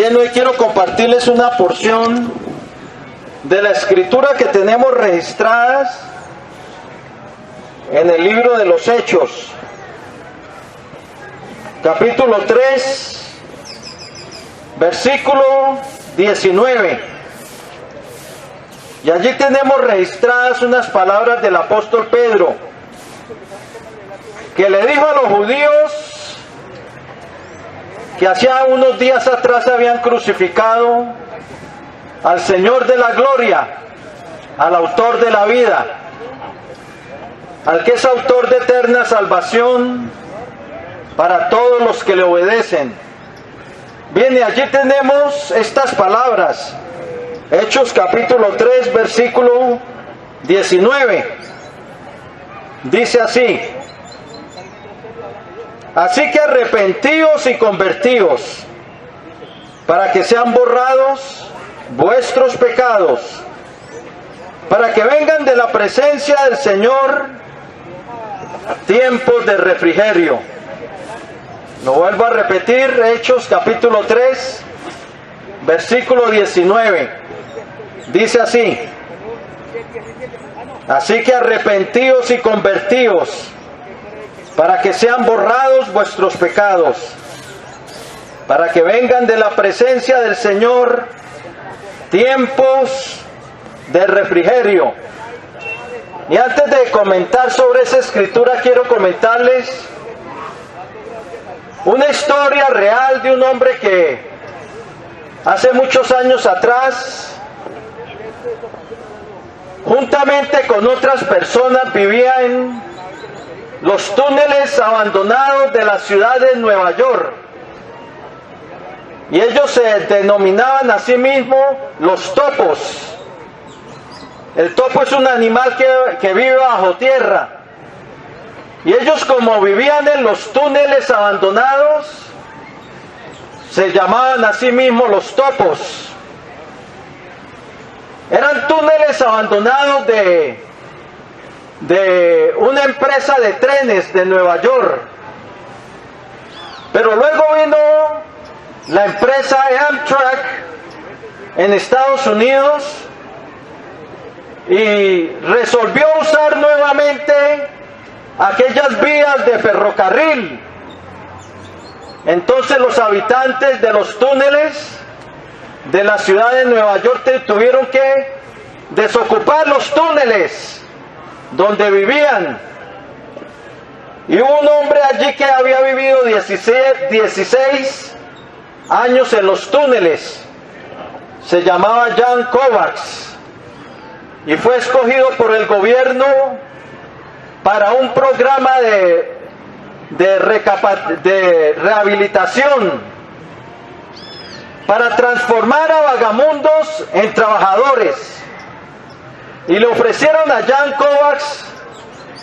Bien, hoy quiero compartirles una porción de la escritura que tenemos registradas en el libro de los Hechos, capítulo 3, versículo 19. Y allí tenemos registradas unas palabras del apóstol Pedro, que le dijo a los judíos que hacía unos días atrás habían crucificado al Señor de la gloria, al autor de la vida, al que es autor de eterna salvación para todos los que le obedecen. Bien, y allí tenemos estas palabras, Hechos capítulo 3, versículo 19. Dice así: así que arrepentíos y convertíos, para que sean borrados vuestros pecados, para que vengan de la presencia del Señor tiempos de refrigerio. Lo vuelvo a repetir, Hechos capítulo 3, versículo 19. Dice así: así que arrepentíos y convertíos, para que sean borrados vuestros pecados, para que vengan de la presencia del Señor tiempos de refrigerio. Y antes de comentar sobre esa escritura, quiero comentarles una historia real de un hombre que hace muchos años atrás, juntamente con otras personas, vivía en los túneles abandonados de la ciudad de Nueva York. Y ellos se denominaban a sí mismos los topos. El topo es un animal que vive bajo tierra. Y ellos, como vivían en los túneles abandonados, se llamaban a sí mismos los topos. Eran túneles abandonados de una empresa de trenes de Nueva York. Pero luego vino la empresa Amtrak en Estados Unidos y resolvió usar nuevamente aquellas vías de ferrocarril. Entonces los habitantes de los túneles de la ciudad de Nueva York tuvieron que desocupar los túneles donde vivían. Y hubo un hombre allí que había vivido 16 años en los túneles. Se llamaba Jan Kovacs y fue escogido por el gobierno para un programa de rehabilitación, para transformar a vagamundos en trabajadores. Y le ofrecieron a Jan Kovacs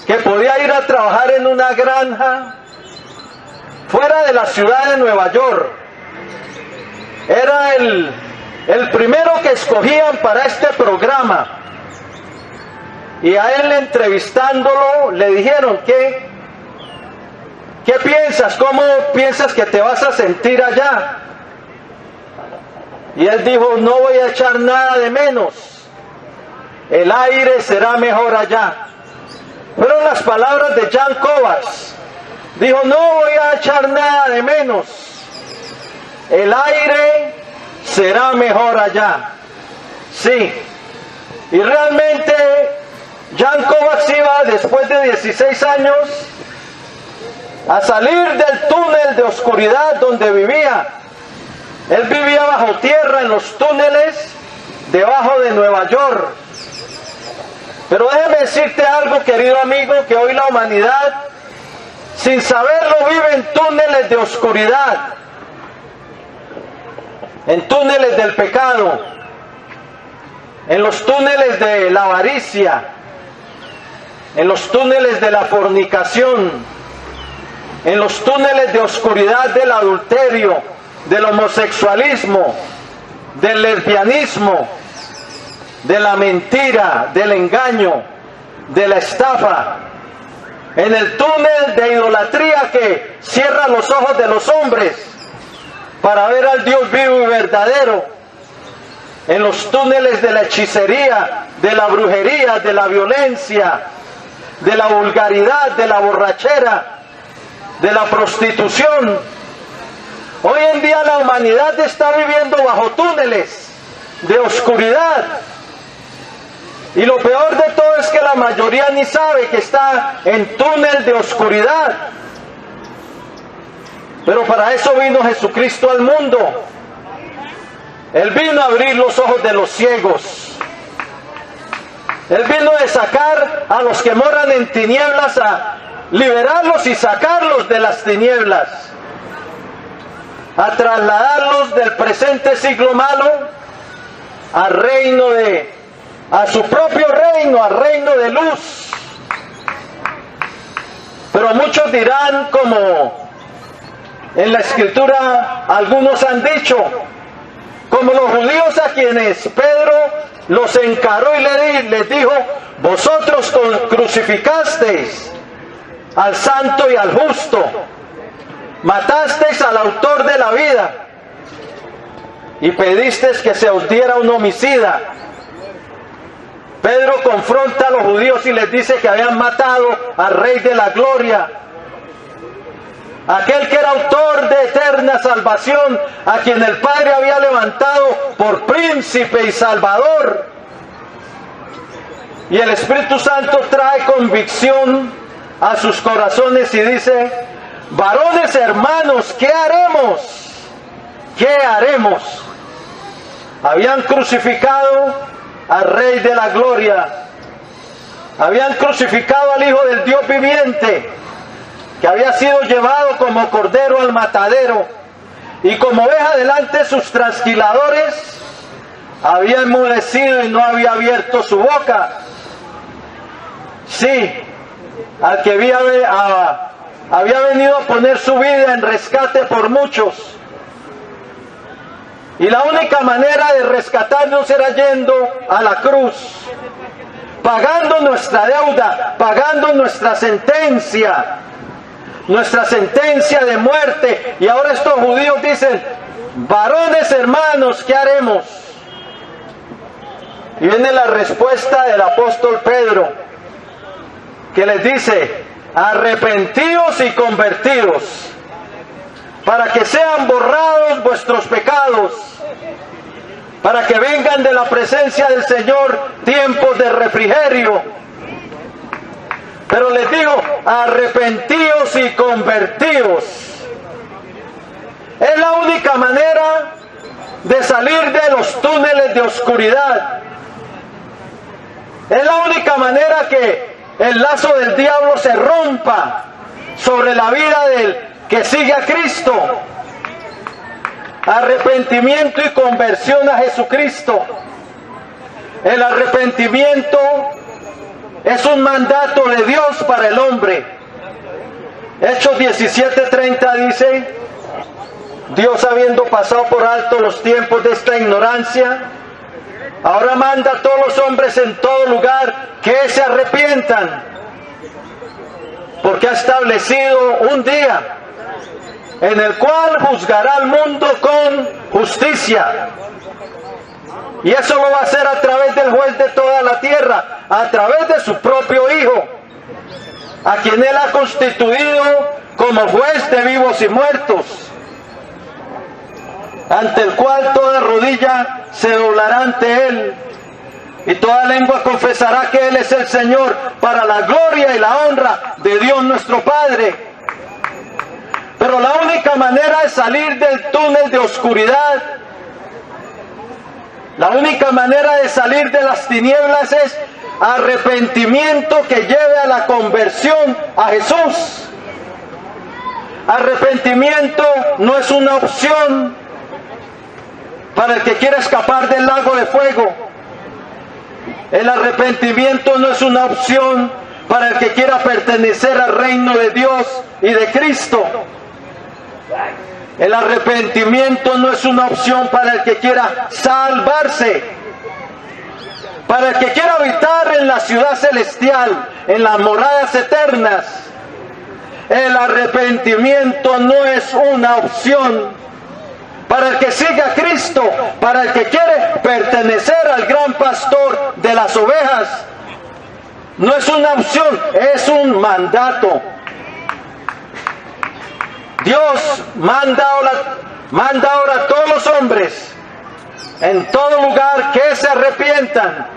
que podía ir a trabajar en una granja fuera de la ciudad de Nueva York. Era el primero que escogían para este programa. Y a él, entrevistándolo, le dijeron: ¿qué piensas? ¿Cómo piensas que te vas a sentir allá? Y él dijo: no voy a echar nada de menos. El aire será mejor allá. Fueron las palabras de Jan Kovacs. Dijo: no voy a echar nada de menos. El aire será mejor allá. Sí. Y realmente Jan Kovacs iba, después de 16 años, a salir del túnel de oscuridad donde vivía. Él vivía bajo tierra en los túneles debajo de Nueva York. Pero déjeme decirte algo, querido amigo, que hoy la humanidad, sin saberlo, vive en túneles de oscuridad, en túneles del pecado, en los túneles de la avaricia, en los túneles de la fornicación, en los túneles de oscuridad del adulterio, del homosexualismo, del lesbianismo, de la mentira, del engaño, de la estafa, en el túnel de idolatría que cierra los ojos de los hombres, para ver al Dios vivo y verdadero en los túneles de la hechicería, de la brujería, de la violencia, de la vulgaridad, de la borrachera, de la prostitución. Hoy en día la humanidad está viviendo bajo túneles de oscuridad. Y lo peor de todo es que la mayoría ni sabe que está en túnel de oscuridad. Pero para eso vino Jesucristo al mundo. Él vino a abrir los ojos de los ciegos. Él vino a sacar a los que moran en tinieblas, a liberarlos y sacarlos de las tinieblas, a trasladarlos del presente siglo malo al reino a su propio reino, al reino de luz. Pero muchos dirán, como en la Escritura algunos han dicho, como los judíos a quienes Pedro los encaró y les dijo: vosotros crucificasteis al santo y al justo, matasteis al autor de la vida y pedisteis que se os diera un homicida. Pedro confronta a los judíos y les dice que habían matado al Rey de la Gloria, aquel que era autor de eterna salvación, a quien el Padre había levantado por príncipe y salvador. Y el Espíritu Santo trae convicción a sus corazones y dice: varones hermanos, ¿qué haremos? ¿Qué haremos? Habían crucificado al Rey de la Gloria, habían crucificado al Hijo del Dios viviente, que había sido llevado como cordero al matadero, y como oveja delante de sus trasquiladores había enmudecido y no había abierto su boca. Sí, al que había venido a poner su vida en rescate por muchos. Y la única manera de rescatarnos era yendo a la cruz, pagando nuestra deuda, pagando nuestra sentencia de muerte. Y ahora estos judíos dicen: varones hermanos, ¿qué haremos? Y viene la respuesta del apóstol Pedro, que les dice: arrepentíos y convertíos, para que sean borrados vuestros pecados, para que vengan de la presencia del Señor tiempos de refrigerio. Pero les digo: arrepentíos y convertíos. Es la única manera de salir de los túneles de oscuridad. Es la única manera que el lazo del diablo se rompa sobre la vida del que sigue a Cristo. Arrepentimiento y conversión a Jesucristo. El arrepentimiento es un mandato de Dios para el hombre. Hechos 17:30 dice: Dios, habiendo pasado por alto los tiempos de esta ignorancia, ahora manda a todos los hombres en todo lugar que se arrepientan, porque ha establecido un día en el cual juzgará al mundo con justicia. Y eso lo va a hacer a través del juez de toda la tierra, a través de su propio Hijo, a quien Él ha constituido como juez de vivos y muertos, ante el cual toda rodilla se doblará ante Él, y toda lengua confesará que Él es el Señor, para la gloria y la honra de Dios nuestro Padre. Pero la única manera de salir del túnel de oscuridad, la única manera de salir de las tinieblas es arrepentimiento que lleve a la conversión a Jesús. Arrepentimiento no es una opción para el que quiera escapar del lago de fuego. El arrepentimiento no es una opción para el que quiera pertenecer al reino de Dios y de Cristo. El arrepentimiento no es una opción para el que quiera salvarse, para el que quiera habitar en la ciudad celestial, en las moradas eternas. El arrepentimiento no es una opción para el que sigue a Cristo, para el que quiere pertenecer al gran pastor de las ovejas. No es una opción, es un mandato. Dios manda ahora a todos los hombres, en todo lugar, que se arrepientan.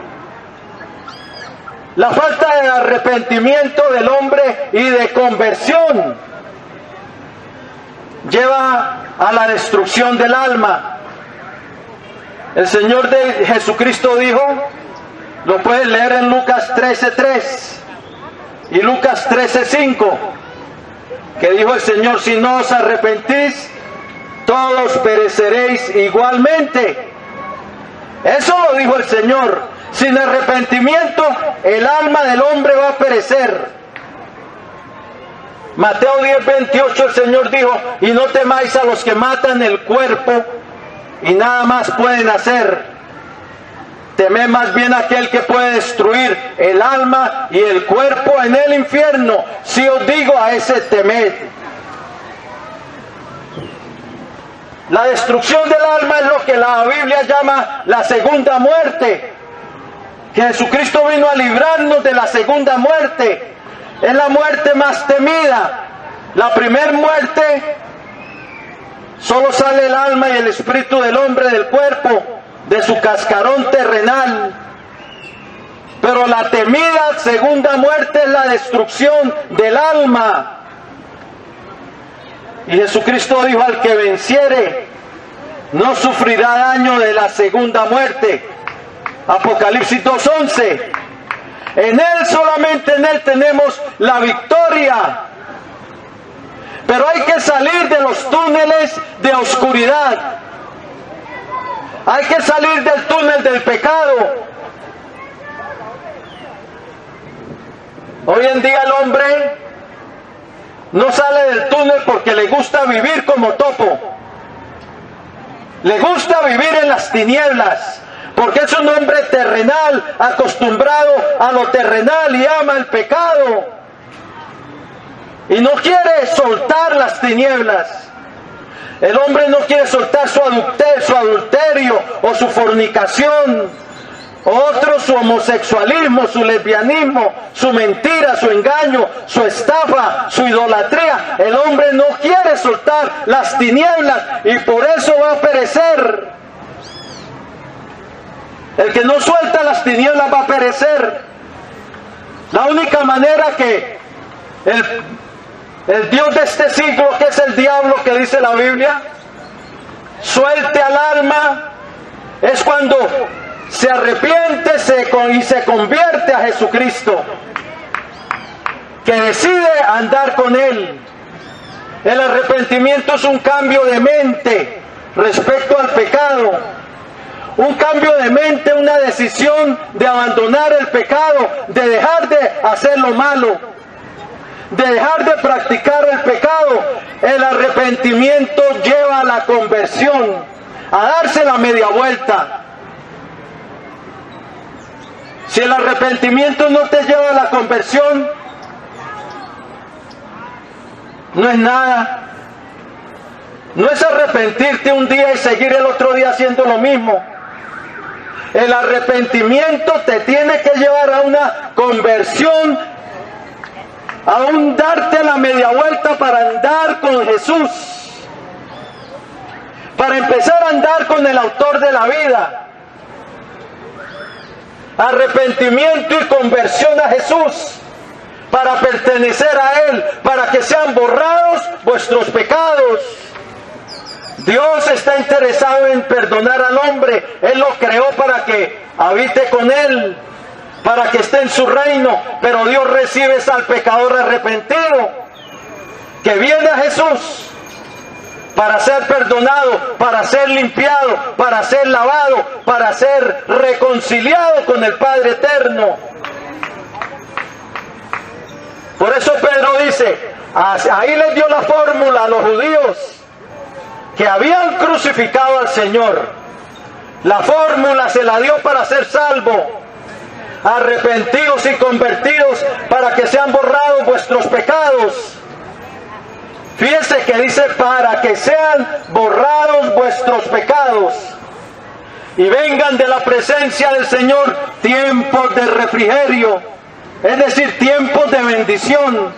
La falta de arrepentimiento del hombre y de conversión lleva a la destrucción del alma. El Señor de Jesucristo dijo, lo puedes leer en Lucas 13:3 y Lucas 13:5, que dijo el Señor: si no os arrepentís, todos pereceréis igualmente. Eso lo dijo el Señor. Sin arrepentimiento, el alma del hombre va a perecer. Mateo 10:28, el Señor dijo: y no temáis a los que matan el cuerpo y nada más pueden hacer. Temed más bien a aquel que puede destruir el alma y el cuerpo en el infierno. Si os digo, a ese temed. La destrucción del alma es lo que la Biblia llama la segunda muerte. Que Jesucristo vino a librarnos de la segunda muerte. Es la muerte más temida. La primera muerte, solo sale el alma y el espíritu del hombre del cuerpo, de su cascarón terrenal. Pero la temida segunda muerte es la destrucción del alma. Y Jesucristo dijo: al que venciere no sufrirá daño de la segunda muerte. Apocalipsis 2:11. En Él, solamente en Él tenemos la victoria. Pero hay que salir de los túneles de oscuridad. Hay que salir del túnel del pecado. Hoy en día el hombre no sale del túnel porque le gusta vivir como topo. Le gusta vivir en las tinieblas, porque es un hombre terrenal, acostumbrado a lo terrenal y ama el pecado. Y no quiere soltar las tinieblas. El hombre no quiere soltar su adulterio o su fornicación. Otro su homosexualismo, su lesbianismo, su mentira, su engaño, su estafa, su idolatría. El hombre no quiere soltar las tinieblas y por eso va a perecer. El que no suelta las tinieblas va a perecer. La única manera que el Dios de este siglo, que es el diablo, que dice la Biblia, suelte al alma, es cuando se arrepiente y se convierte a Jesucristo, que decide andar con Él. El arrepentimiento es un cambio de mente respecto al pecado, un cambio de mente, una decisión de abandonar el pecado, de dejar de hacer lo malo, de dejar de practicar el pecado. El arrepentimiento lleva a la conversión, a darse la media vuelta. Si el arrepentimiento no te lleva a la conversión, no es nada. No es arrepentirte un día y seguir el otro día haciendo lo mismo. El arrepentimiento te tiene que llevar a una conversión, a un darte la media vuelta para andar con Jesús, para empezar a andar con el autor de la vida. Arrepentimiento y conversión a Jesús, para pertenecer a Él, para que sean borrados vuestros pecados. Dios está interesado en perdonar al hombre. Él lo creó para que habite con Él, para que esté en su reino. Pero Dios recibe al pecador arrepentido, que viene a Jesús para ser perdonado, para ser limpiado, para ser lavado, para ser reconciliado con el Padre eterno. Por eso Pedro dice, ahí les dio la fórmula a los judíos que habían crucificado al Señor. La fórmula se la dio para ser salvo. Arrepentidos y convertidos para que sean borrados vuestros pecados. Fíjese que dice, para que sean borrados vuestros pecados y vengan de la presencia del Señor tiempos de refrigerio, es decir, tiempos de bendición.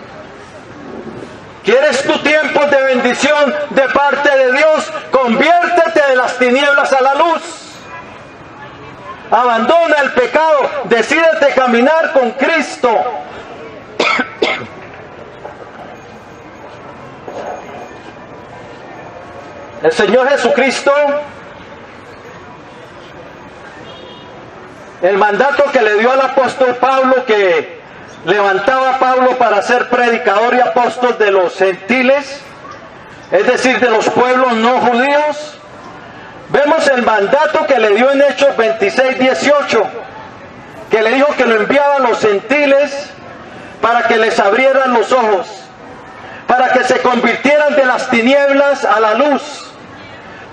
¿Quieres tu tiempo de bendición de parte de Dios? Conviértete de las tinieblas a la luz. Abandona el pecado, decídete caminar con Cristo. El Señor Jesucristo, el mandato que le dio al apóstol Pablo, que levantaba a Pablo para ser predicador y apóstol de los gentiles, es decir, de los pueblos no judíos, vemos el mandato que le dio en Hechos 26:18, que le dijo que lo enviaba a los gentiles para que les abrieran los ojos, para que se convirtieran de las tinieblas a la luz,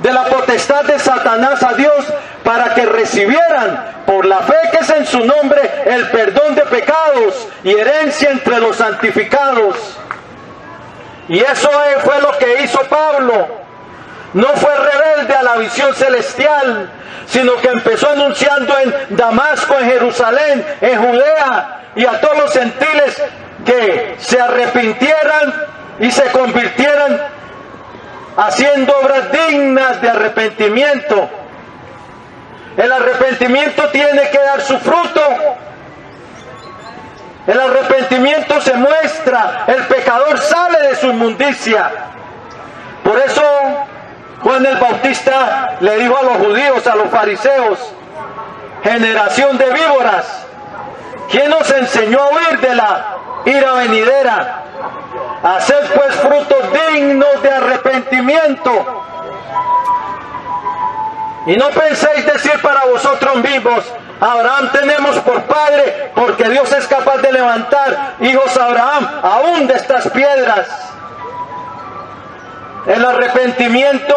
de la potestad de Satanás a Dios, para que recibieran por la fe que es en su nombre el perdón de pecados y herencia entre los santificados. Y eso fue lo que hizo Pablo. No fue rebelde a la visión celestial, sino que empezó anunciando en Damasco, en Jerusalén, en Judea y a todos los gentiles que se arrepintieran y se convirtieran haciendo obras dignas de arrepentimiento. El arrepentimiento tiene que dar su fruto. El arrepentimiento se muestra, el pecador sale de su inmundicia. Por eso Juan el Bautista le dijo a los judíos, a los fariseos: generación de víboras, ¿quién nos enseñó a huir de la ira venidera? Haced pues frutos dignos de arrepentimiento. Y no penséis decir para vosotros mismos: Abraham tenemos por padre, porque Dios es capaz de levantar hijos a Abraham aún de estas piedras. El arrepentimiento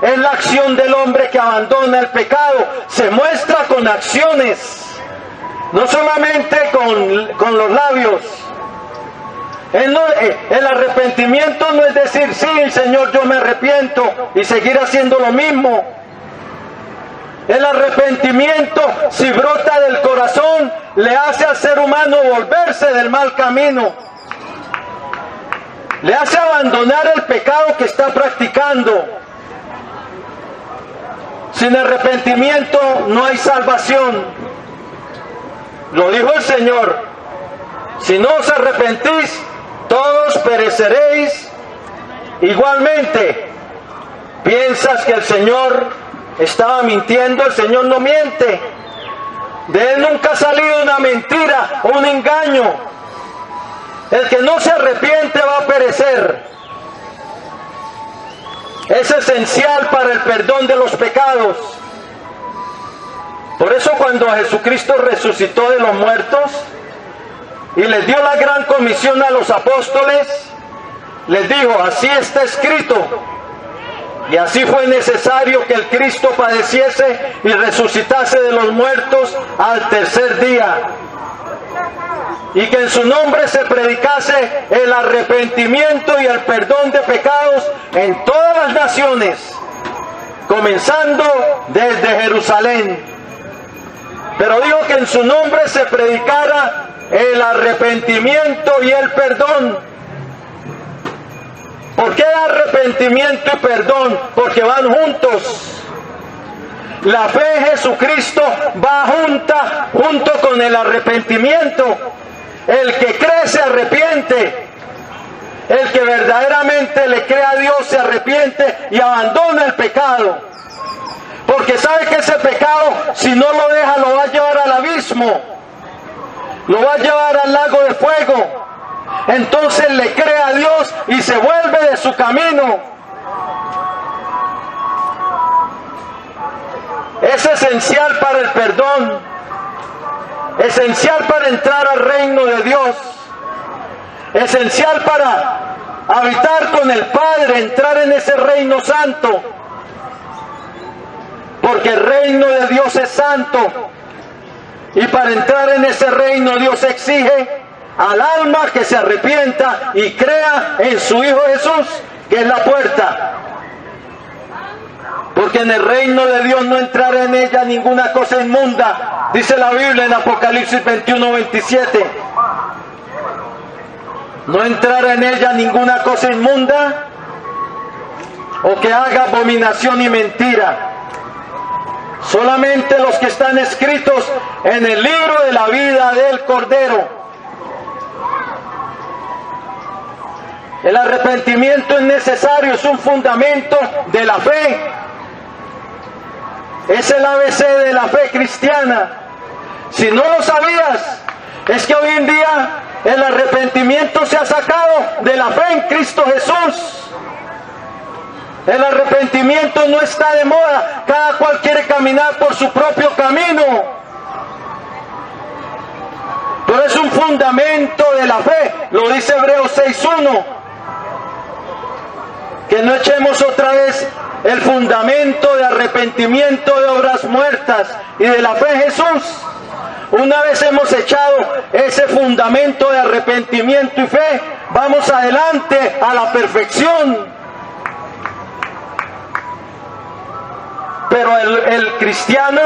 es la acción del hombre que abandona el pecado. Se muestra con acciones, no solamente con los labios. El arrepentimiento no es decir: sí, Señor, yo me arrepiento, y seguir haciendo lo mismo. El arrepentimiento, si brota del corazón, le hace al ser humano volverse del mal camino. Le hace abandonar el pecado que está practicando. Sin arrepentimiento no hay salvación. Lo dijo el Señor: si no os arrepentís, todos pereceréis. Igualmente, ¿piensas que el Señor estaba mintiendo? El Señor no miente. De Él nunca ha salido una mentira o un engaño. El que no se arrepiente va a perecer. Es esencial para el perdón de los pecados. Por eso cuando Jesucristo resucitó de los muertos y les dio la gran comisión a los apóstoles, les dijo: así está escrito. Y así fue necesario que el Cristo padeciese y resucitase de los muertos al tercer día, y que en su nombre se predicase el arrepentimiento y el perdón de pecados en todas las naciones, comenzando desde Jerusalén. Pero dijo que en su nombre se predicara el arrepentimiento y el perdón. ¿Por qué arrepentimiento y perdón? Porque van juntos. La fe en Jesucristo va junto con el arrepentimiento. El que cree se arrepiente. El que verdaderamente le cree a Dios se arrepiente y abandona el pecado. Porque sabe que ese pecado, si no lo deja, lo va a llevar al abismo. Lo va a llevar al lago de fuego. Entonces le cree a Dios y se vuelve de su camino. Es esencial para el perdón, esencial para entrar al reino de Dios, esencial para habitar con el Padre, entrar en ese reino santo, porque el reino de Dios es santo, y para entrar en ese reino Dios exige al alma que se arrepienta y crea en su Hijo Jesús, que es la puerta. Porque en el reino de Dios no entrará en ella ninguna cosa inmunda, dice la Biblia en Apocalipsis 21:27. No entrará en ella ninguna cosa inmunda o que haga abominación y mentira. Solamente los que están escritos en el libro de la vida del Cordero. El arrepentimiento es necesario, es un fundamento de la fe. Es el ABC de la fe cristiana. Si no lo sabías, es que hoy en día el arrepentimiento se ha sacado de la fe en Cristo Jesús. El arrepentimiento no está de moda. Cada cual quiere caminar por su propio camino. Pero es un fundamento de la fe. Lo dice Hebreos 6:1. Que no echemos otra vez el fundamento de arrepentimiento de obras muertas y de la fe en Jesús. Una vez hemos echado ese fundamento de arrepentimiento y fe, vamos adelante a la perfección. Pero el cristiano,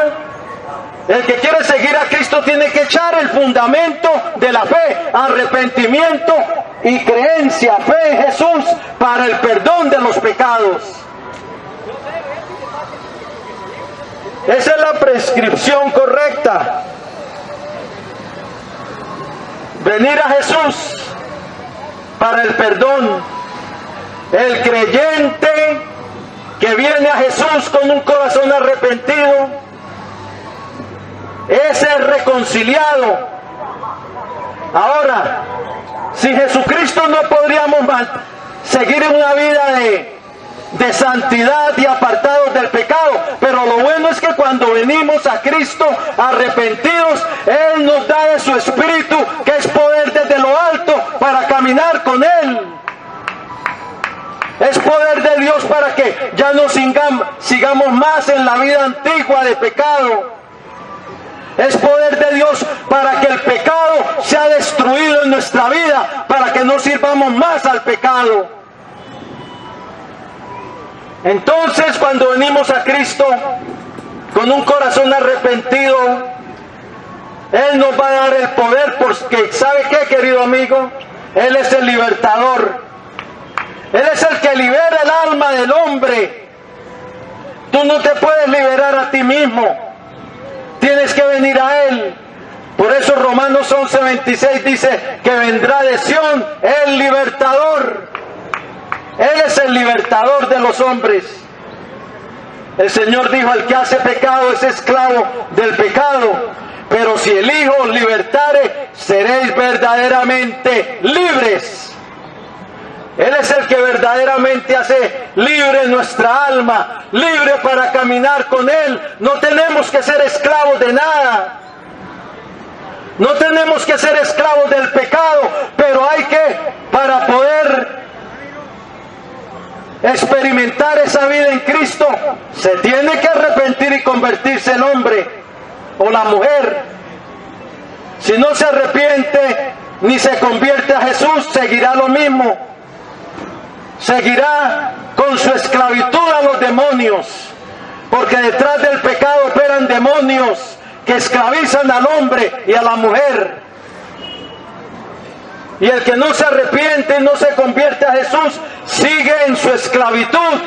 el que quiere seguir a Cristo, tiene que echar el fundamento de la fe, arrepentimiento y creencia, fe en Jesús para el perdón de los pecados. Esa es la prescripción correcta. Venir a Jesús para el perdón. El creyente que viene a Jesús con un corazón arrepentido, ese es reconciliado. Ahora, sin Jesucristo no podríamos seguir en una vida de santidad y apartados del pecado, pero lo bueno es que cuando venimos a Cristo arrepentidos, Él nos da de su Espíritu, que es poder desde lo alto para caminar con Él. Es poder de Dios para que ya no sigamos más en la vida antigua de pecado. Es poder de Dios para que el pecado sea destruido en nuestra vida, para que no sirvamos más al pecado. Entonces, cuando venimos a Cristo con un corazón arrepentido, Él nos va a dar el poder, porque ¿sabe qué, querido amigo? Él es el libertador. Él es el que libera el alma del hombre. Tú no te puedes liberar a ti mismo. Tienes que venir a Él. Por eso Romanos 11:26 dice que vendrá de Sión el libertador. Él es el libertador de los hombres. El Señor dijo: el que hace pecado es esclavo del pecado. Pero si el Hijo os libertare, seréis verdaderamente libres. Él es el que verdaderamente hace libre nuestra alma, libre para caminar con Él. No tenemos que ser esclavos de nada. No tenemos que ser esclavos del pecado, pero hay que, para poder experimentar esa vida en Cristo, se tiene que arrepentir y convertirse el hombre o la mujer. Si no se arrepiente ni se convierte a Jesús, seguirá lo mismo. Seguirá con su esclavitud a los demonios, porque detrás del pecado operan demonios que esclavizan al hombre y a la mujer. Y el que no se arrepiente y no se convierte a Jesús, sigue en su esclavitud,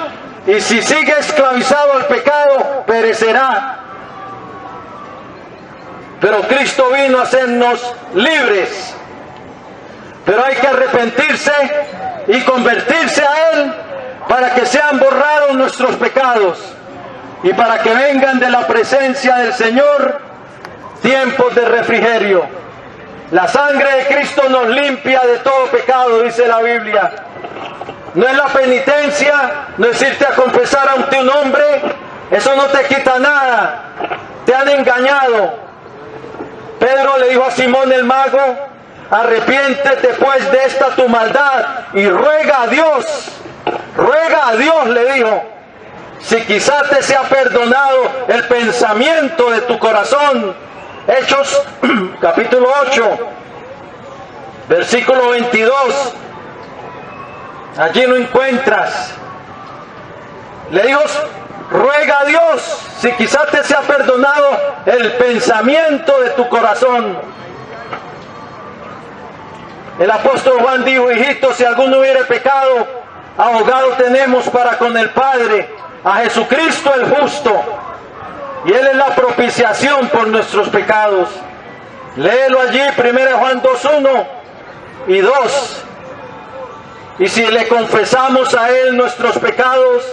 y si sigue esclavizado al pecado, perecerá. Pero Cristo vino a hacernos libres. Pero hay que arrepentirse y convertirse a Él para que sean borrados nuestros pecados y para que vengan de la presencia del Señor tiempos de refrigerio. La sangre de Cristo nos limpia de todo pecado, dice la Biblia. No es la penitencia, no es irte a confesar ante un hombre, eso no te quita nada, te han engañado. Pedro le dijo a Simón el mago: arrepiéntete pues de esta tu maldad y ruega a Dios, le dijo, si quizá te sea perdonado el pensamiento de tu corazón. Hechos capítulo 8. Versículo 22. Allí lo encuentras. Le dijo, ruega a Dios si quizás te sea perdonado el pensamiento de tu corazón. El apóstol Juan dijo, hijito, si alguno hubiere pecado, abogado tenemos para con el Padre, a Jesucristo el justo, y Él es la propiciación por nuestros pecados. Léelo allí, 1 Juan 2:1 y 2. Y si le confesamos a Él nuestros pecados,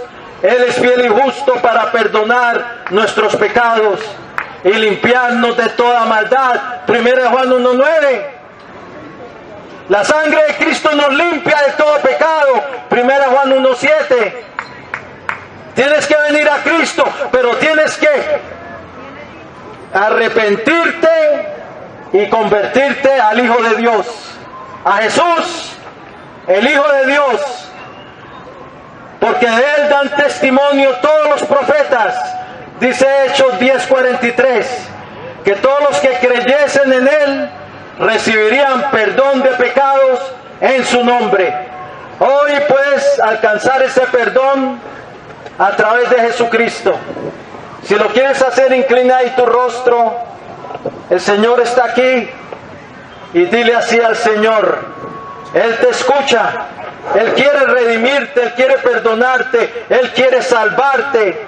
Él es fiel y justo para perdonar nuestros pecados y limpiarnos de toda maldad. 1 Juan 1:9. La sangre de Cristo nos limpia de todo pecado. 1 Juan 1:7. Tienes que venir a Cristo, pero tienes que arrepentirte y convertirte al Hijo de Dios, a Jesús, el Hijo de Dios, porque de Él dan testimonio todos los profetas. Dice Hechos 10:43, que todos los que creyesen en Él recibirían perdón de pecados en su nombre. Hoy puedes alcanzar ese perdón a través de Jesucristo. Si lo quieres hacer, inclina ahí tu rostro. El Señor está aquí y dile así al Señor. Él te escucha. Él quiere redimirte, Él quiere perdonarte, Él quiere salvarte.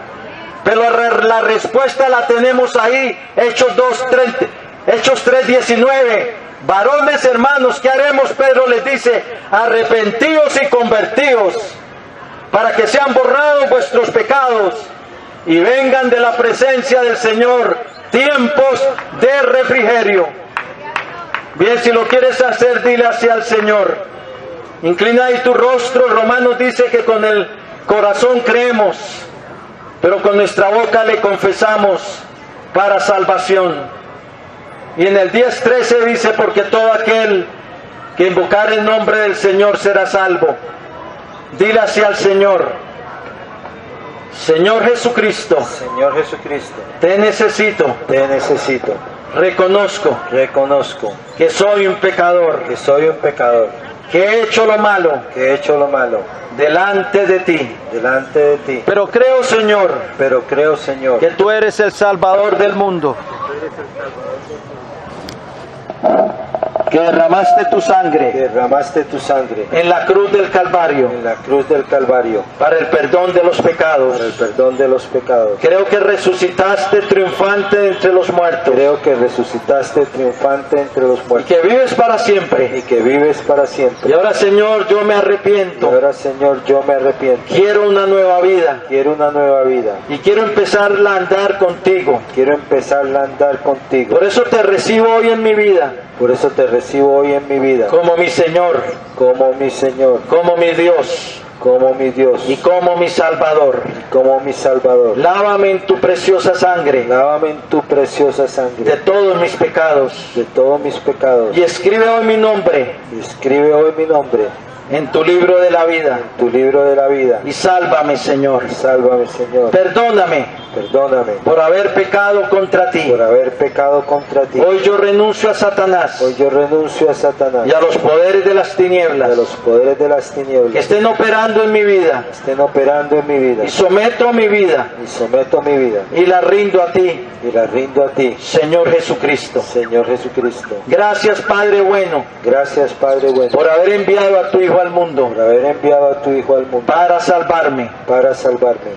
Pero la respuesta la tenemos ahí. Hechos 3:19. Varones hermanos, ¿qué haremos? Pedro les dice, arrepentíos y convertíos, para que sean borrados vuestros pecados y vengan de la presencia del Señor tiempos de refrigerio. Bien, si lo quieres hacer, dile así al Señor. Inclina ahí tu rostro. Romanos dice que con el corazón creemos, pero con nuestra boca le confesamos para salvación. Y en el 10:13 dice, porque todo aquel que invocar el nombre del Señor será salvo. Dile así al Señor. Señor Jesucristo, Señor Jesucristo, te necesito, te necesito. reconozco que soy un pecador, que he hecho lo malo delante de ti. Pero creo, Señor, que tú eres el Salvador del mundo, que derramaste tu sangre en la cruz del Calvario para el perdón de los pecados. Creo que resucitaste triunfante entre los muertos y que vives para siempre. Y ahora, Señor, yo me arrepiento. Quiero una nueva vida y quiero empezar a andar contigo. Por eso te recibo hoy en mi vida como mi Señor, como mi Dios y como mi Salvador. Lávame en tu preciosa sangre de todos mis pecados y escribe hoy mi nombre en tu libro de la vida. Y sálvame, Señor. Perdóname por haber pecado contra ti. Hoy yo renuncio a Satanás y a los poderes de las tinieblas que estén operando en mi vida. Y someto mi vida y la rindo a ti, Señor Jesucristo. Gracias, Padre bueno, por haber enviado a tu Hijo al mundo para salvarme,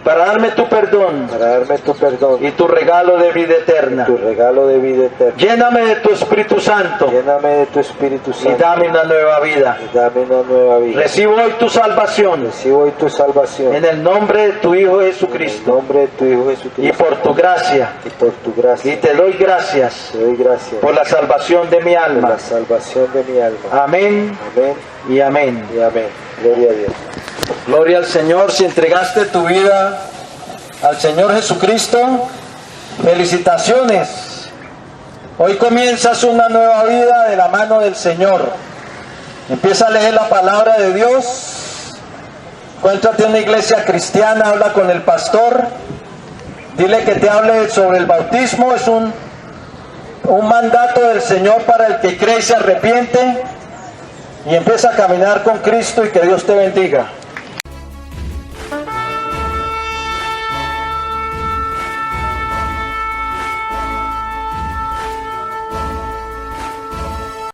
para darme tu perdón y tu regalo de vida eterna. Lléname de tu Espíritu Santo y dame una nueva vida. Recibo hoy tu salvación en el nombre de tu Hijo Jesucristo y por tu gracia. Y te doy gracias por la salvación de mi alma. Amén y amén. Gloria a Dios. Gloria al Señor. Si entregaste tu vida al Señor Jesucristo, felicitaciones. Hoy comienzas una nueva vida de la mano del Señor. Empieza a leer la palabra de Dios. Encuéntrate en una iglesia cristiana, habla con el pastor. Dile que te hable sobre el bautismo. Es un mandato del Señor para el que cree y se arrepiente. y empieza a caminar con Cristo y que Dios te bendiga.